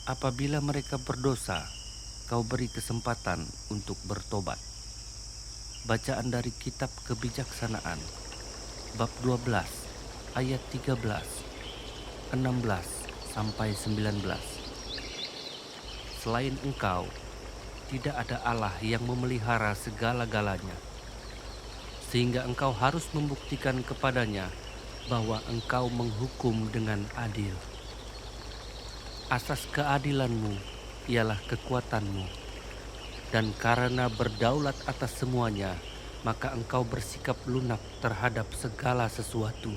Apabila mereka berdosa, kau beri kesempatan untuk bertobat. Bacaan dari kitab Kebijaksanaan, bab 12, ayat 13, 16 sampai 19. Selain Engkau, tidak ada Allah yang memelihara segala-galanya, sehingga engkau harus membuktikan kepadanya bahwa engkau menghukum dengan adil. Asas keadilanmu ialah kekuatanmu, dan karena berdaulat atas semuanya, maka engkau bersikap lunak terhadap segala sesuatu.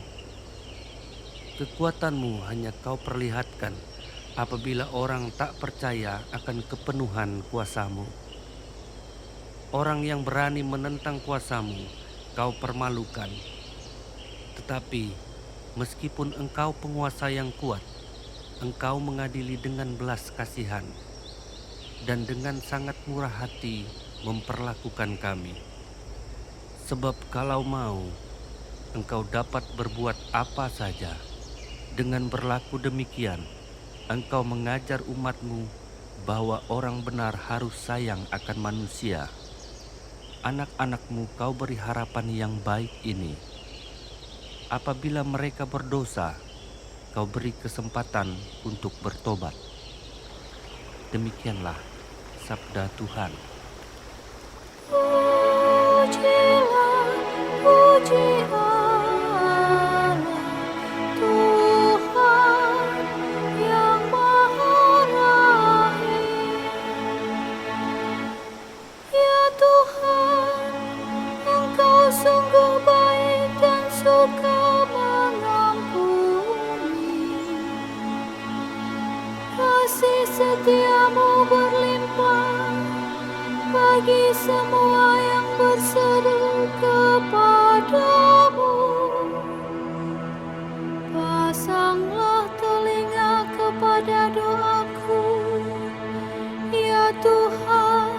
Kekuatanmu hanya kau perlihatkan apabila orang tak percaya akan kepenuhan kuasamu. Orang yang berani menentang kuasamu, kau permalukan. Tetapi meskipun engkau penguasa yang kuat, engkau mengadili dengan belas kasihan dan dengan sangat murah hati memperlakukan kami. Sebab kalau mau, engkau dapat berbuat apa saja. Dengan berlaku demikian, engkau mengajar umatmu bahwa orang benar harus sayang akan manusia. Anak-anakmu kau beri harapan yang baik ini. Apabila mereka berdosa, kau beri kesempatan untuk bertobat. Demikianlah sabda Tuhan. Pujilah, puji Allah, Tuhan yang Maha Rahim. Ya Tuhan, Engkau sungguh baik dan suka mengampuni. Kasih setiamu berlimpah bagi semua yang berseru kepadamu. Pasanglah telinga kepada doaku, ya Tuhan,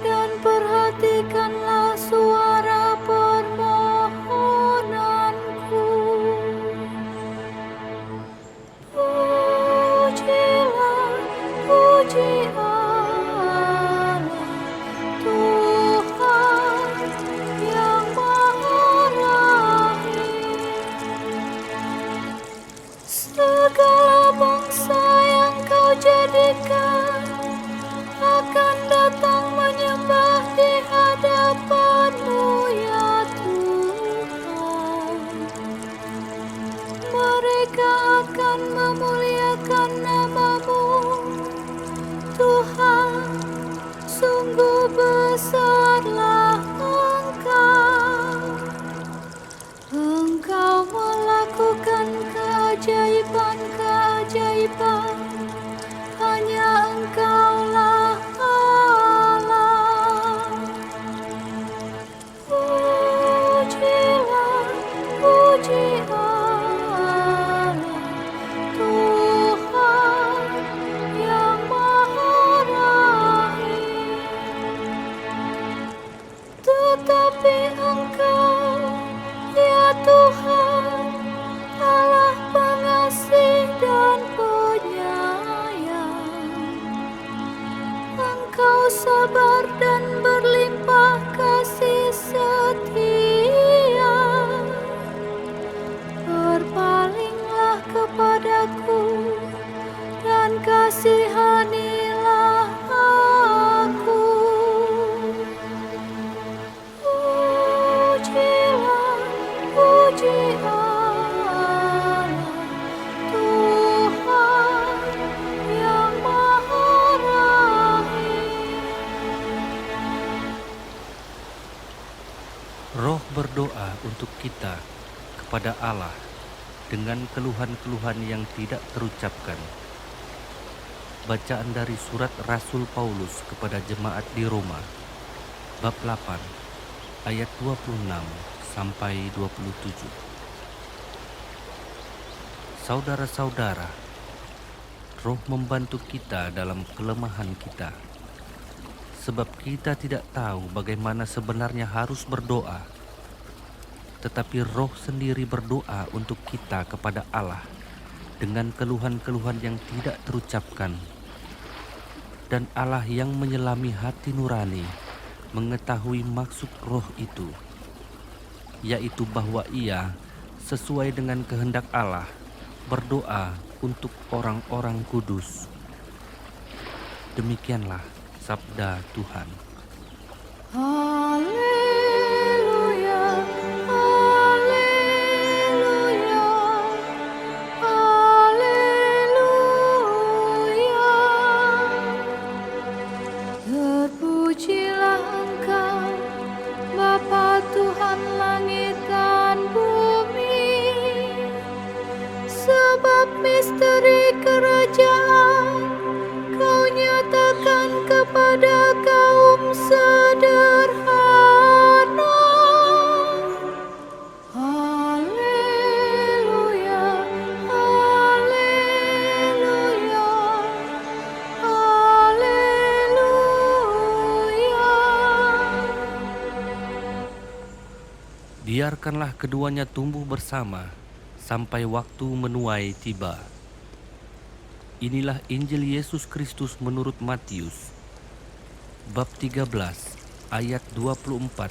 dan perhatikanlah suara permohonanku. Pujilah, puji Allah, Tuhan yang Maha Rahim. Segala bangsa yang kau jadikan akan datang menyembah di hadapan-Mu, ya Tuhan. Mereka akan memuliakan nama-Mu, Tuhan. Sungguh besarlah Engkau. Engkau melakukan keajaiban-keajaiban. Hanya Engkaulah Allah. Pujilah, puji Allah, Tuhan yang Maha Rahim. Tetapi Engkau, ya Tuhan, Allah pengasih dan penyayang. Engkau sabar dan berlimpah kasih setia. Berpalinglah kepadaku dan kasihanilah aku. Pujilah, puji Allah, Tuhan yang Maha Rahim. Roh berdoa untuk kita kepada Allah dengan keluhan-keluhan yang tidak terucapkan. Bacaan dari surat Rasul Paulus kepada jemaat di Roma, bab 8, ayat 26 sampai 27. Saudara-saudara, Roh membantu kita dalam kelemahan kita, sebab kita tidak tahu bagaimana sebenarnya harus berdoa. Tetapi Roh sendiri berdoa untuk kita kepada Allah dengan keluhan-keluhan yang tidak terucapkan. Dan Allah yang menyelami hati nurani mengetahui maksud roh itu, yaitu bahwa ia sesuai dengan kehendak Allah berdoa untuk orang-orang kudus. Demikianlah sabda Tuhan. Haleluya, haleluya, haleluya. Terpujilah Engkau, Bapa Tuhan langit dan bumi, sebab misteri kerajaan Kau nyatakan kepada kaum sederhana. Haleluya, haleluya, haleluya. Biarkanlah keduanya tumbuh bersama sampai waktu menuai tiba. Inilah Injil Yesus Kristus menurut Matius, bab 13 ayat 24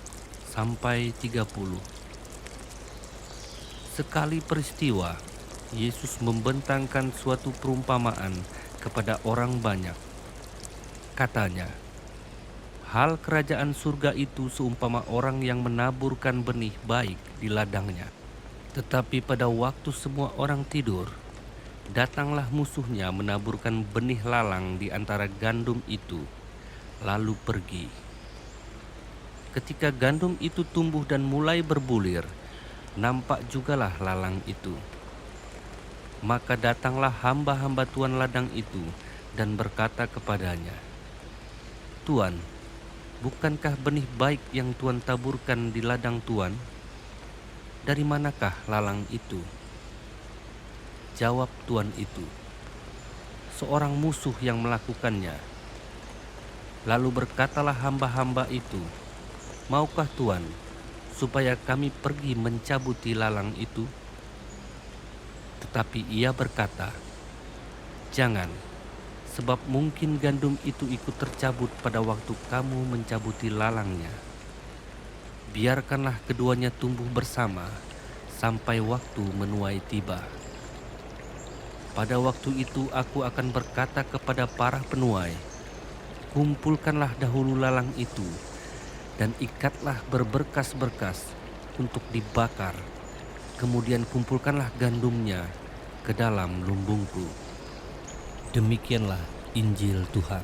sampai 30. Sekali peristiwa, Yesus membentangkan suatu perumpamaan kepada orang banyak. Katanya, hal kerajaan surga itu seumpama orang yang menaburkan benih baik di ladangnya. Tetapi pada waktu semua orang tidur, datanglah musuhnya menaburkan benih lalang di antara gandum itu, lalu pergi. Ketika gandum itu tumbuh dan mulai berbulir, nampak jugalah lalang itu. Maka datanglah hamba-hamba tuan ladang itu dan berkata kepadanya, "Tuan, bukankah benih baik yang Tuan taburkan di ladang Tuan? Dari manakah lalang itu?" Jawab tuan itu, "Seorang musuh yang melakukannya." Lalu berkatalah hamba-hamba itu, "Maukah Tuan supaya kami pergi mencabuti lalang itu?" Tetapi ia berkata, "Jangan, sebab mungkin gandum itu ikut tercabut pada waktu kamu mencabuti lalangnya. Biarkanlah keduanya tumbuh bersama sampai waktu menuai tiba. Pada waktu itu aku akan berkata kepada para penuai, kumpulkanlah dahulu lalang itu dan ikatlah berberkas-berkas untuk dibakar. Kemudian kumpulkanlah gandumnya ke dalam lumbungku." Demikianlah Injil Tuhan.